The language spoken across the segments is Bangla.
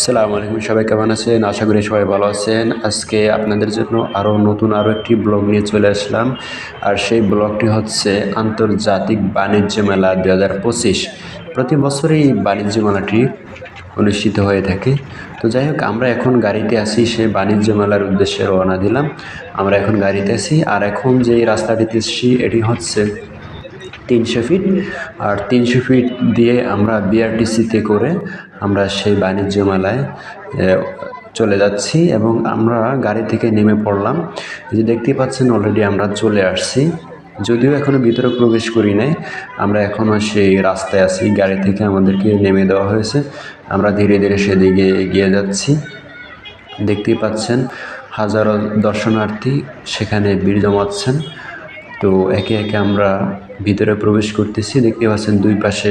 আসসালামু আলাইকুম, সবাই কেমন আছেন? আশা করি সবাই ভালো আছেন। আজকে আপনাদের জন্য নতুন একটি ব্লগ নিয়ে চলে আসলাম। আর সেই ব্লগটি হচ্ছে আন্তর্জাতিক বাণিজ্য মেলা 2025। প্রতি বছরই এই বাণিজ্য মেলাটি অনুষ্ঠিত হয়ে থাকে। তো যাই হোক, আমরা এখন গাড়িতে আছি, সেই বাণিজ্য মেলার উদ্দেশ্যে রওনা দিলাম। আমরা এখন গাড়িতে আছি, আর এখন যে রাস্তাটিতে এসেছি এটি হচ্ছে 300 ফিট। আর 300 ফিট দিয়ে আমরা বিআরটিসিতে করে আমরা সেই বাণিজ্য মেলায় চলে যাচ্ছি এবং আমরা গাড়ি থেকে নেমে পড়লাম। এই যে দেখতেই পাচ্ছেন, অলরেডি আমরা চলে আসছি। যদিও এখনও ভিতরে প্রবেশ করি নাই, আমরা এখনও সেই রাস্তায় আছি। গাড়ি থেকে আমাদেরকে নেমে দেওয়া হয়েছে, আমরা ধীরে ধীরে সেদিকে এগিয়ে যাচ্ছি। দেখতেই পাচ্ছেন হাজারো দর্শনার্থী সেখানে ভিড় জমাচ্ছেন। তো একে একে আমরা ভিতরে প্রবেশ করতেছি। দেখতে পাচ্ছেন দুই পাশে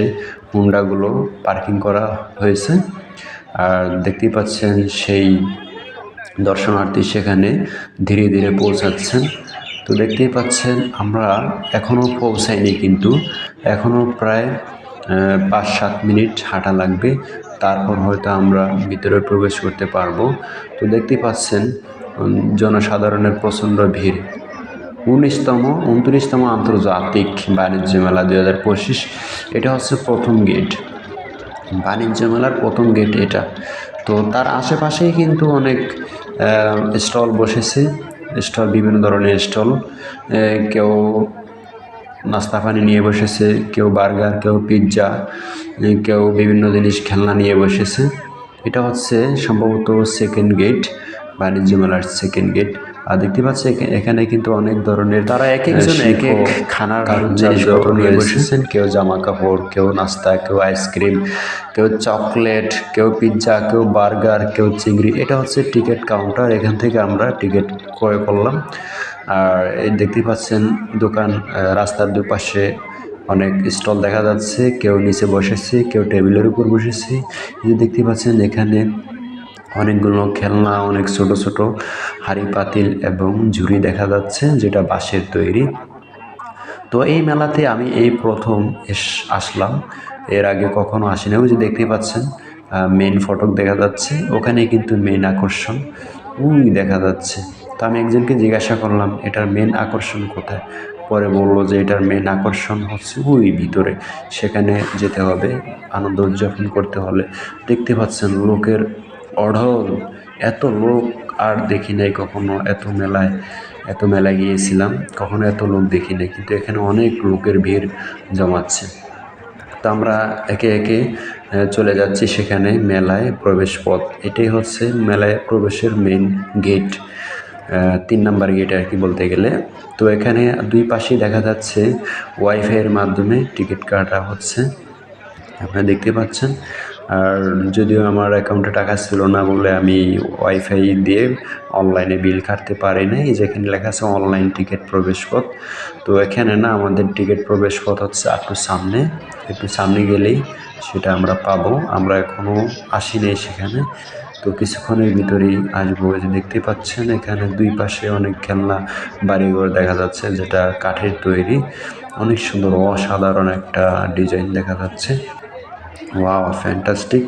হুন্ডাগুলো পার্কিং করা হয়েছে। আর দেখতেই পাচ্ছেন সেই দর্শনার্থী সেখানে ধীরে ধীরে পৌঁছাচ্ছেন। তো দেখতেই পাচ্ছেন আমরা এখনও পৌঁছাইনি, কিন্তু এখনও প্রায় 5-7 মিনিট হাঁটা লাগবে, তারপর হয়তো আমরা ভিতরে প্রবেশ করতে পারবো। তো দেখতেই পাচ্ছেন জনসাধারণের প্রচণ্ড ভিড়। 29তম আন্তর্জাতিক বাণিজ্য মেলা 2025। এটা হচ্ছে প্রথম গেট, বাণিজ্য মেলার প্রথম গেট এটা। তো তার আশেপাশেই কিন্তু অনেক স্টল বসেছে, বিভিন্ন ধরনের স্টল। কেউ নাস্তা পানি নিয়ে বসেছে, কেউ বার্গার, কেউ পিৎজা, কেউ বিভিন্ন জিনিস খেলনা নিয়ে বসেছে। এটা হচ্ছে সম্ভবত সেকেন্ড গেট, বাণিজ্য মেলার সেকেন্ড গেট। আর দেখতে পাচ্ছি এখানে কিন্তু অনেক ধরনের তারা এক একজন এক এক খানার জিনিসপত্র নিয়ে বসেছেন। কেউ জামা কাপড়, কেউ নাস্তা, কেউ আইসক্রিম, কেউ চকলেট, কেউ পিৎজা, কেউ বার্গার, কেউ চিংড়ি। এটা হচ্ছে টিকিট কাউন্টার, এখান থেকে আমরা টিকিট ক্রয় করলাম। আর এই দেখতে পাচ্ছেন দোকান, রাস্তার দুপাশে অনেক স্টল দেখা যাচ্ছে। কেউ নিচে বসেছে, কেউ টেবিলের উপর বসেছে। এই দেখতে পাচ্ছেন এখানে অনেকগুলো খেলনা, অনেক ছোট ছোট হাঁড়ি পাতিল এবং ঝুড়ি দেখা যাচ্ছে, যেটা বাঁশের তৈরি। তো এই মেলাতে আমি এই প্রথম আসলাম, এর আগে কখনো আসিনি। ওই যে দেখতে পাচ্ছেন মেইন ফটক দেখা যাচ্ছে, ওখানে কিন্তু মেইন আকর্ষণ দেখা যাচ্ছে। তো আমি একজনকে জিজ্ঞাসা করলাম এটার মেন আকর্ষণ কোথায়। পরে বললো যে এটার মেন আকর্ষণ হচ্ছে ওই ভিতরে, সেখানে যেতে হবে আনন্দ উদযাপন করতে হলে। দেখতে পাচ্ছেন লোকের অঢল, এত লোক আর দেখি নাই কখনো। এত মেলায় গিয়েছিলাম, কখনো এত লোক দেখি নাই, কিন্তু এখানে অনেক লোকের ভিড় জমাচ্ছে। তো আমরা একে একে চলে যাচ্ছি সেখানে মেলায় প্রবেশ পথ। এটাই হচ্ছে মেলায় প্রবেশের মেইন গেট, 3 নাম্বার গেট আর কি বলতে গেলে। তো এখানে দুই পাশেই দেখা যাচ্ছে ওয়াইফাইয়ের মাধ্যমে টিকিট কাটা হচ্ছে, আপনারা দেখতে পাচ্ছেন। আর যদিও আমার অ্যাকাউন্টে টাকা ছিল না বলে আমি ওয়াইফাই দিয়ে অনলাইনে বিল কাটতে পারি নাই। যেখানে লেখা আছে অনলাইন টিকিট প্রবেশ পথ, তো এখানে না, আমাদের টিকিট প্রবেশ পথ হচ্ছে একটু সামনে গেলেই সেটা আমরা পাবো। আমরা এখনও আসিনি সেখানে, তো কিছুক্ষণের ভিতরেই আসবো। যে দেখতে পাচ্ছেন এখানে দুই পাশে অনেক খেলনা বাড়িঘর দেখা যাচ্ছে, যেটা কাঠের তৈরি। অনেক সুন্দর, অসাধারণ একটা ডিজাইন দেখা যাচ্ছে। Wow, fantastic.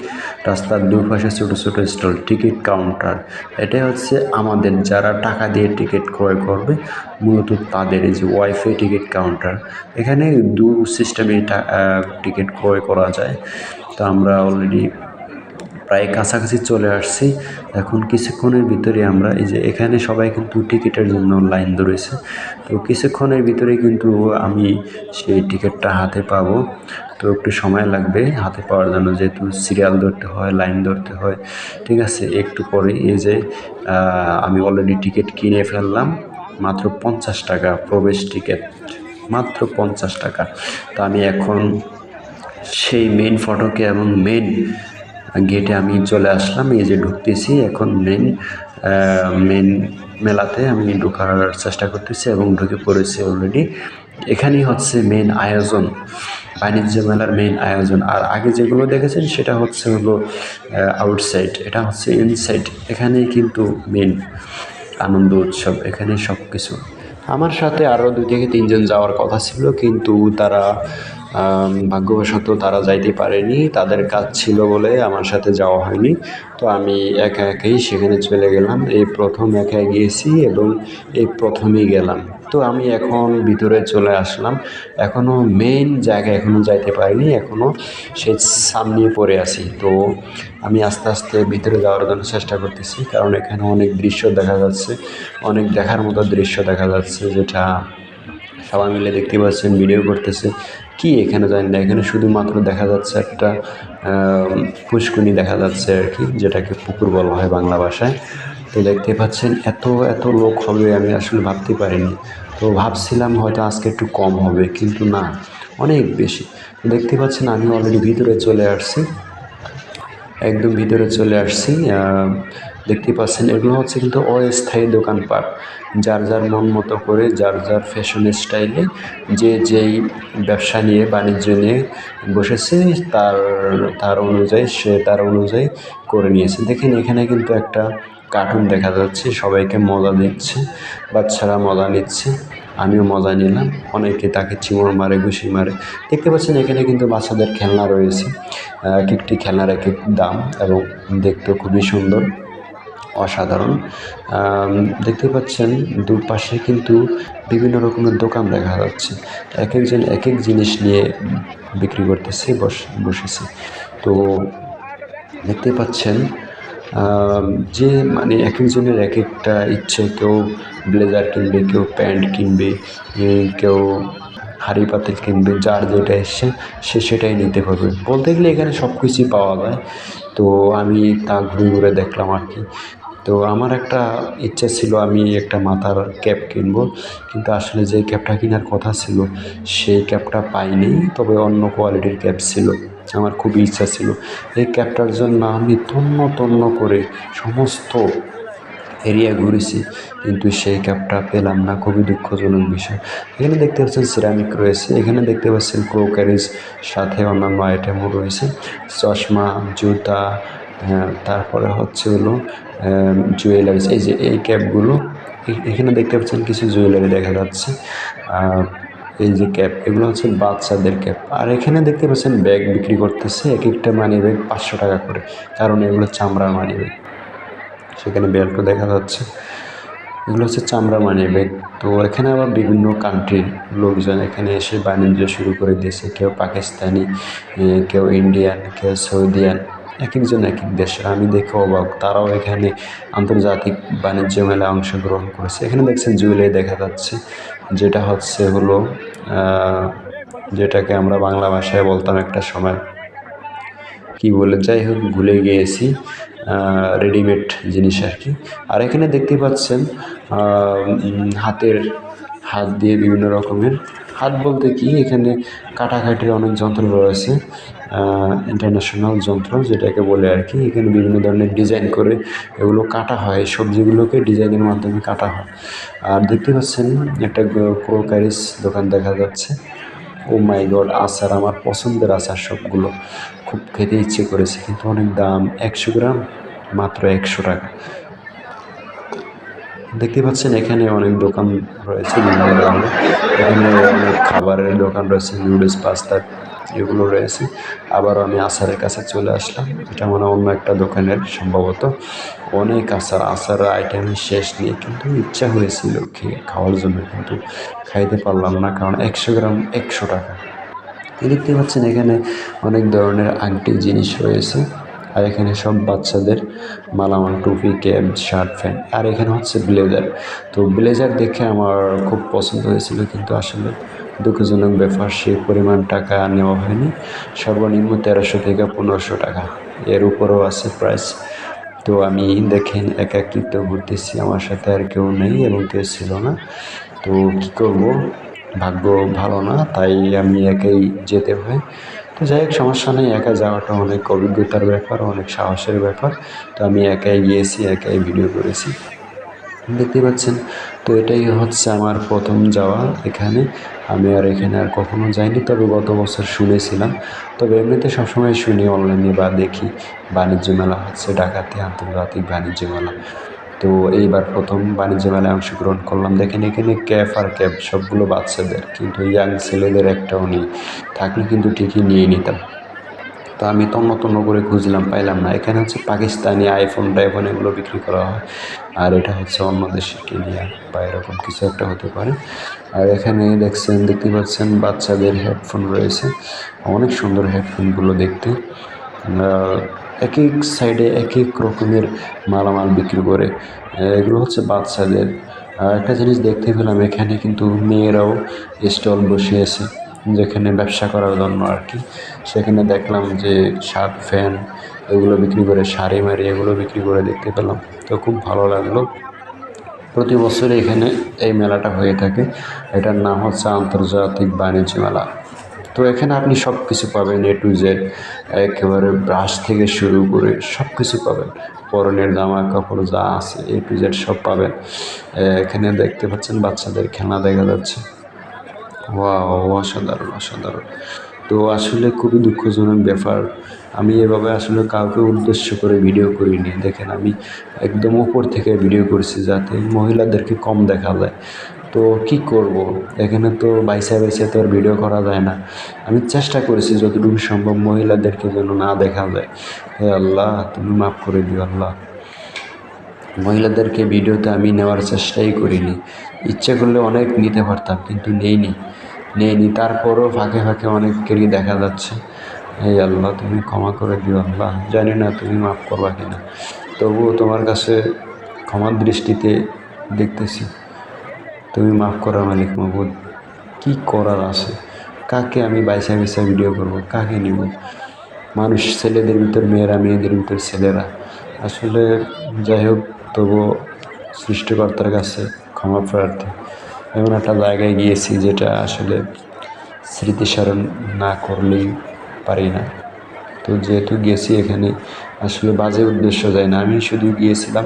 রাস্তার দুপাশে ছোট ছোট স্টল, টিকিট কাউন্টার। এটাই হচ্ছে আমাদের যারা টাকা দিয়ে টিকিট ক্রয় করবে মূলত তাদের, এই যে ওয়াইফাই টিকিট কাউন্টার। এখানে দু সিস্টেমে টিকিট ক্রয় করা যায়। তো আমরা অলরেডি প্রায় কাছাকাছি চলে আসছি। এখন কিছুক্ষণের ভিতরে আমরা, এই যে এখানে সবাই কিন্তু টিকিটের জন্য লাইন ধরেছে। তো কিছুক্ষণের ভিতরে কিন্তু আমি সেই টিকিটটা হাতে পাবো। তো একটু সময় লাগবে হাতে পাওয়ার জন্য, যেহেতু সিরিয়াল ধরতে হয়, লাইন ধরতে হয়। ঠিক আছে, একটু পরে এই যে আমি অলরেডি টিকিট কিনে ফেললাম। মাত্র 50 টাকা প্রবেশ টিকিট, মাত্র 50 টাকা। তো আমি এখন সেই মেইন ফটকে এবং মেইন গেটে আমি চলে আসলাম। এই যে ঢুকতেছি এখন মেন মেলাতে আমি ঢোকার চেষ্টা করতেছি এবং ঢুকে পড়েছি অলরেডি। এখানেই হচ্ছে মেন আয়োজন, বাণিজ্য মেলার মেইন আয়োজন। আর আগে যেগুলো দেখেছেন সেটা হলো আউটসাইড, এটা হচ্ছে ইনসাইড। এখানেই কিন্তু মেন আনন্দ উৎসব, এখানেই সব কিছু। আমার সাথে আরও 2 থেকে 3 জন যাওয়ার কথা ছিল, কিন্তু তারা ভাগ্যবশত তারা যাইতে পারেনি, তাদের কাজ ছিল বলে আমার সাথে যাওয়া হয়নি। তো আমি একা একাই সেখানে চলে গেলাম। এই প্রথম একা গিয়েছি এবং এই প্রথমেই গেলাম। তো আমি এখন ভিতরে চলে আসলাম। এখনও মেইন জায়গায় এখনও যাইতে পারিনি, এখনও সেই সামনে পড়ে আছি। তো আমি আস্তে আস্তে ভিতরে যাওয়ার জন্য চেষ্টা করতেছি, কারণ এখানে অনেক দৃশ্য দেখা যাচ্ছে, অনেক দেখার মতো দৃশ্য দেখা যাচ্ছে, যেটা সবাই মিলে দেখতে পাচ্ছেন, ভিডিও করতেছে। কি এখানে জানি না, এখানে শুধুমাত্র দেখা যাচ্ছে একটা পুষ্কুনি দেখা যাচ্ছে আর কি, যেটাকে পুকুর বলা হয় বাংলা ভাষায়। তো দেখতে পাচ্ছেন এত এত লোক হবে আমি আসলে ভাবতে পারিনি। তো ভাবছিলাম হয়তো আজকে একটু কম হবে, কিন্তু না, অনেক বেশি। তো দেখতে পাচ্ছেন আমি অলরেডি ভিতরে চলে আসছি, একদম ভিতরে চলে আসছি। দেখতে পাচ্ছেন এগুলো হচ্ছে কিন্তু অস্থায়ী দোকানপাট, যার যার মন মতো করে, যার যার ফ্যাশন স্টাইলে যে যেই ব্যবসা নিয়ে, বাণিজ্য নিয়ে বসেছে, তার তার অনুযায়ী সে তার অনুযায়ী করে নিয়েছে। দেখেন এখানে কিন্তু একটা কার্টুন দেখা যাচ্ছে, সবাইকে মজা দিচ্ছে, বাচ্চারা মজা নিচ্ছে, আমিও মজা নিলাম। অনেকে তাকে চিমড় মারে, ঘুষি মারে। দেখতে পাচ্ছেন এখানে কিন্তু বাচ্চাদের খেলনা রয়েছে, এক একটি খেলনার এক এক দাম এবং দেখতেও খুবই সুন্দর, অসাধারণ। দেখতে পাচ্ছেন দুপাশে কিন্তু বিভিন্ন রকমের দোকান দেখা যাচ্ছে, এক একজন এক এক জিনিস নিয়ে বিক্রি করতেছে, বসেছে। তো দেখতে পাচ্ছেন যে মানে এক একজনের এক একটা ইচ্ছে, কেউ ব্লেজার কিনবে, কেউ প্যান্ট কিনবে, কেউ হাঁড়ি পাতিল কিনবে, যার যেটা এসছে সে সেটাই নিতে পারবে। বলতে গেলে এখানে সব কিছুই পাওয়া যায়। তো আমি তা ঘুরে ঘুরে দেখলাম আর কি। তো আমার একটা ইচ্ছা ছিল, আমি একটা মাথার ক্যাপ কিনবো, কিন্তু আসলে যে ক্যাপটা কেনার কথা ছিল সেই ক্যাপটা পাইনি, তবে অন্য কোয়ালিটির ক্যাপ ছিল। আমার খুবই ইচ্ছা ছিল, এই ক্যাপটার জন্য আমি তন্ন তন্ন করে সমস্ত এরিয়া ঘুরেছি, কিন্তু সেই ক্যাপটা পেলাম না, খুবই দুঃখজনক বিষয়। এখানে দেখতে পাচ্ছেন সিরামিক রয়েছে, এখানে দেখতে পাচ্ছেন ক্রোকারিজ, সাথে অন্যান্য আইটেমও রয়েছে, চশমা, জুতা, তারপরে হচ্ছে হলো জুয়েলারিস। এই যে এই ক্যাপগুলো, এখানে দেখতে পাচ্ছেন কিছু জুয়েলারি দেখা যাচ্ছে। এই যে ক্যাপ, এগুলো হচ্ছে বাচ্চাদের ক্যাপ। আর এখানে দেখতে পাচ্ছেন ব্যাগ বিক্রি করতেছে, এক একটা মানি ব্যাগ 500 টাকা করে, কারণ এগুলো চামড়ার মানি ব্যাগ। সেখানে বেল্টও দেখা যাচ্ছে, এগুলো হচ্ছে চামড়া মানি ব্যাগ। তো এখানে আবার বিভিন্ন কান্ট্রির লোকজন এখানে এসে বাণিজ্য শুরু করে দিয়েছে, কেউ পাকিস্তানি, কেউ ইন্ডিয়ান, কেউ সৌদিয়ান, এক একজন এক এক দেশের। আমি দেখে অবাক, তারাও এখানে আন্তর্জাতিক বাণিজ্য মেলায় অংশগ্রহণ করেছে। এখানে দেখছেন জুয়েলারি দেখা যাচ্ছে, যেটা হচ্ছে হলো যেটাকে আমরা বাংলা ভাষায় বলতাম একটা সময়, কি বলে, যাই হোক ভুলে গিয়েছি, রেডিমেড জিনিস আর কি। আর এখানে দেখতে পাচ্ছেন হাত দিয়ে বিভিন্ন রকমের, হাত বলতে কি, এখানে কাটাকাটির অনেক যন্ত্র রয়েছে, ইন্টারন্যাশনাল যন্ত্র যেটাকে বলে আর কি। এখানে বিভিন্ন ধরনের ডিজাইন করে এগুলো কাটা হয়, সবজিগুলোকে ডিজাইনের মাধ্যমে কাটা হয়। আর দেখতে পাচ্ছেন একটা ক্রোকারিস দোকান দেখা যাচ্ছে। ও মাই গড, আচার, আমার পছন্দের আচার সবগুলো, খুব খেতে ইচ্ছে করেছে, কিন্তু অনেক দাম। 100 গ্রাম মাত্র 100 টাকা। দেখতে পাচ্ছেন এখানে অনেক দোকান রয়েছে বিভিন্ন ধরনের, এখানে অনেক খাবারের দোকান রয়েছে, নুডলস, পাস্তা, এগুলো রয়েছে। আবারও আমি আচারের কাছে চলে আসলাম, এটা মানে অন্য একটা দোকানের সম্ভবত। অনেক আচার আইটেমের শেষ নেই, কিন্তু ইচ্ছা হয়েছিল খাওয়ার জন্য, কিন্তু খাইতে পারলাম না, কারণ 100 গ্রাম 100 টাকা। দেখতে পাচ্ছেন এখানে অনেক ধরনের আংটি জিনিস রয়েছে, আর এখানে সব বাচ্চাদের মালামাল, টুপি, ক্যাপ, শার্ট, প্যান্ট। আর এখানে হচ্ছে ব্লেজার। তো ব্লেজার দেখে আমার খুব পছন্দ হয়েছিল, কিন্তু আসলে দুঃখজনক ব্যাপার, সেই পরিমাণ টাকা নেওয়া হয়নি। সর্বনিম্ন 1300 থেকে 1500 টাকা, এর উপরেও আছে প্রাইস। তো আমি দেখেন একাকিত্ব ঘুরতেছি, আমার সাথে আর কেউ নেই এবং কেউ ছিল না। তো কী করব, ভাগ্য ভালো না, তাই আমি একাই যেতে হয়। তো যাই হোক, সমস্যা নেই, একা যাওয়াটা অনেক অভিজ্ঞতার ব্যাপার, অনেক সাহসের ব্যাপার। তো আমি একাই গিয়েছি, একাই ভিডিও করেছি, দেখতে পাচ্ছেন। তো এটাই হচ্ছে আমার প্রথম যাওয়া এখানে। আমি আর এখানে আর কখনো যাইনি, তবে গত বছর শুনেছিলাম। তবে এমনিতে সবসময় শুনি অনলাইনে বা দেখি, বাণিজ্য মেলা হচ্ছে ঢাকাতে, আন্তর্জাতিক বাণিজ্য মেলা। তো এইবার প্রথম বাণিজ্য মেলায় অংশগ্রহণ করলাম। দেখেন এখানে ক্যাপ আর ক্যাপ সবগুলো বাচ্চাদের, কিন্তু ইয়াং ছেলেদের একটাও নেই, থাকলে কিন্তু ঠিকই নিয়ে নিতাম। তো আমি তন্ন তন্ন করে খুঁজলাম, পাইলাম না। এখানে হচ্ছে পাকিস্তানি আইফোন টাইফোন এগুলো বিক্রি করা হয়, আর এটা হচ্ছে অন্য দেশের কেনিয়া বা এরকম কিছু একটা হতে পারে। আর এখানে দেখতে পাচ্ছেন বাচ্চাদের হেডফোন রয়েছে, অনেক সুন্দর হেডফোনগুলো দেখতে। এক এক সাইডে এক এক রকমের মালামাল বিক্রি করে, এগুলো হচ্ছে বাচ্চাদের। আর একটা জিনিস দেখতে পেলাম, এখানে কিন্তু মেয়েরাও স্টল বসিয়েছে, যেখানে ব্যবসা করার জন্য আর কি। সেখানে দেখলাম যে শার্ট ফ্যান এগুলো বিক্রি করে, শাড়ি মারি এগুলো বিক্রি করে দেখতে পেলাম। তো খুব ভালো লাগলো। প্রতি বছর এখানে এই মেলাটা হয়ে থাকে। এটার নাম হচ্ছে আন্তর্জাতিক বাণিজ্য মেলা। তো এখানে আপনি সব কিছু পাবেন, এ টু জেড, একেবারে ব্রাশ থেকে শুরু করে সব কিছু পাবেন। পরনের জামা কাপড় যা আছে এ টু জেড সব পাবেন। এখানে দেখতে পাচ্ছেন বাচ্চাদের খেলনা দেখা যাচ্ছে। ওয়াও, অসাধারণ অসাধারণ। তো আসলে খুবই দুঃখজনক ব্যাপার, আমি এভাবে আসলে কাউকে উদ্দেশ্য করে ভিডিও করিনি। দেখেন আমি একদম উপর থেকে ভিডিও করছি যাতে মহিলাদেরকে কম দেখা যায়। তো কি করব, এখানে তো বাইসা বাইসা তো আর ভিডিও করা যায় না। আমি চেষ্টা করেছি যতটুকু সম্ভব মহিলাদেরকে যেন না দেখা যায়। হে আল্লাহ, তুমি মাফ করে দিও আল্লাহ। মহিলাদেরকে ভিডিওতে আমি নেওয়ার চেষ্টাই করিনি। ইচ্ছে করলে অনেক নিতে পারতাম, কিন্তু নেইনি। তারপরও ফাঁকে ফাঁকে অনেকেরই দেখা যাচ্ছে। এই আল্লাহ, তুমি ক্ষমা করে দিও আল্লাহ, জানি না তুমি মাফ করবা কিনা। তবুও তোমার কাছে ক্ষমার দৃষ্টিতে দেখতেছি, তুমি মাফ করার মালিক মাবুদ। কী করার আছে, কাকে আমি বাইসা বাইসা ভিডিও করব, কাকে নিব? মানুষ ছেলেদের ভিতর মেয়েরা, মেয়েদের ভিতর ছেলেরা। আসলে যাই হোক, তবুও সৃষ্টিকর্তার কাছে ক্ষমা প্রার্থী। এমন একটা জায়গায় গিয়েছি যেটা আসলে স্মৃতিস্মরণ না করলেই পারি না। তো যেহেতু গেছি, এখানে আসলে বাজে উদ্দেশ্য যায় না, আমি শুধু গিয়েছিলাম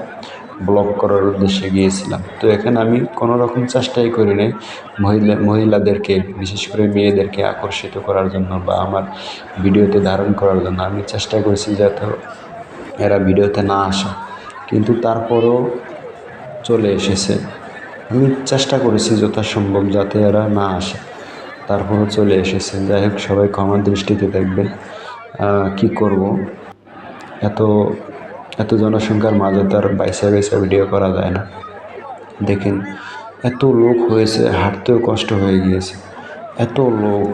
ব্লগ করার উদ্দেশ্যে গিয়েছিলাম। তো এখানে আমি কোনো রকম চেষ্টাই করি নাই মহিলাদেরকে, বিশেষ করে মেয়েদেরকে আকর্ষিত করার জন্য বা আমার ভিডিওতে ধারণ করার জন্য। আমি চেষ্টা করেছি যাতে এরা ভিডিওতে না আসে, কিন্তু তারপরও চলে এসেছে। আমি চেষ্টা করেছি যথাসম্ভব যাতে এরা না আসে, তারপরও চলে এসেছে। যাই হোক, সবাই ক্ষমার দৃষ্টিতে দেখবেন। কি করব, এত এত জনসংখ্যার মাঝে তার বাইসা বাইসা ভিডিও করা যায় না। দেখেন এত লোক হয়েছে, হাঁটতেও কষ্ট হয়ে গিয়েছে, এত লোক।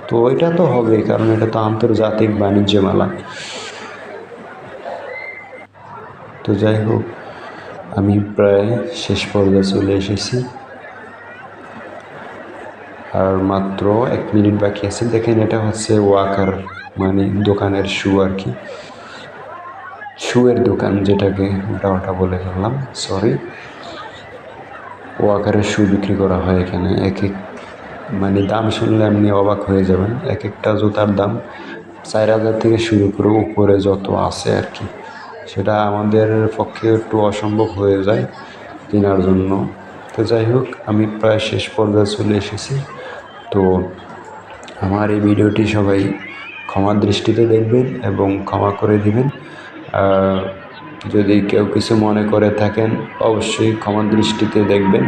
তো এটা তো হবেই, কারণ এটা তো আন্তর্জাতিক বাণিজ্য মেলা। তো যাই হোক, আমি প্রায় শেষ পর্যায়ে চলে এসেছি, আর মাত্র 1 মিনিট বাকি আছে। দেখেন এটা হচ্ছে ওয়াকার, মানে দোকানের শু আর কি, শুয়ের দোকান যেটাকে, ওটা বলে ফেললাম, সরি। ওয়াকারের শু বিক্রি করা হয় এখানে। মানে দাম শুনলে আপনি অবাক হয়ে যাবেন। এক একটা জুতার দাম 4,000 থেকে শুরু করে উপরে যত আছে আর কি। সেটা আমাদের পক্ষে একটু অসম্ভব হয়ে যায় কেনার জন্য। তো যাই হোক, আমি প্রায় শেষ পর্যায়ে চলে এসেছি। তো আমার এই ভিডিওটি সবাই ক্ষমার দৃষ্টিতে দেখবেন এবং ক্ষমা করে দিবেন। যদি কেউ কিছু মনে করে থাকেন, অবশ্যই ক্ষমার দৃষ্টিতে দেখবেন।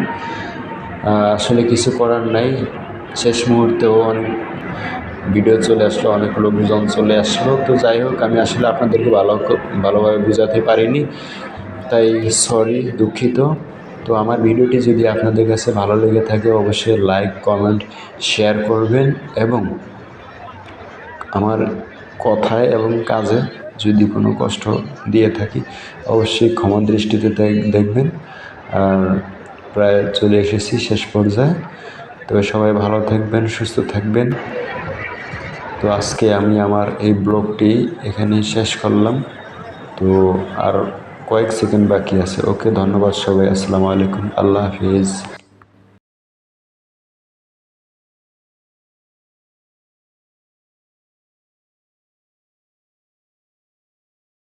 আসলে কিছু করার নাই, শেষ মুহূর্তেও অনেক ভিডিও চলে আসলো, অনেক লোকজন চলে আসলো। তো যাই হোক, আমি আসলে আপনাদেরকে ভালোভাবে বোঝাতে পারিনি, তাই সরি, দুঃখিত। তো আমার ভিডিওটি যদি আপনাদের কাছে ভালো লেগে থাকে, অবশ্যই লাইক, কমেন্ট, শেয়ার করবেন, এবং আমার কথায় এবং কাজে যদি কোনো কষ্ট দিয়ে থাকি, অবশ্যই ক্ষমা দৃষ্টিতে দেখবেন। আর প্রায় চলে এসেছি শেষ পর্যায়ে। তবে সবাই ভালো থাকবেন, সুস্থ থাকবেন। তো আজকে আমি আমার এই ব্লগটি এখানেই শেষ করলাম। তো আর কয়েক সেকেন্ড বাকি আছে। ওকে, ধন্যবাদ সবাই। আসসালামু আলাইকুম, আল্লাহ হাফিজ।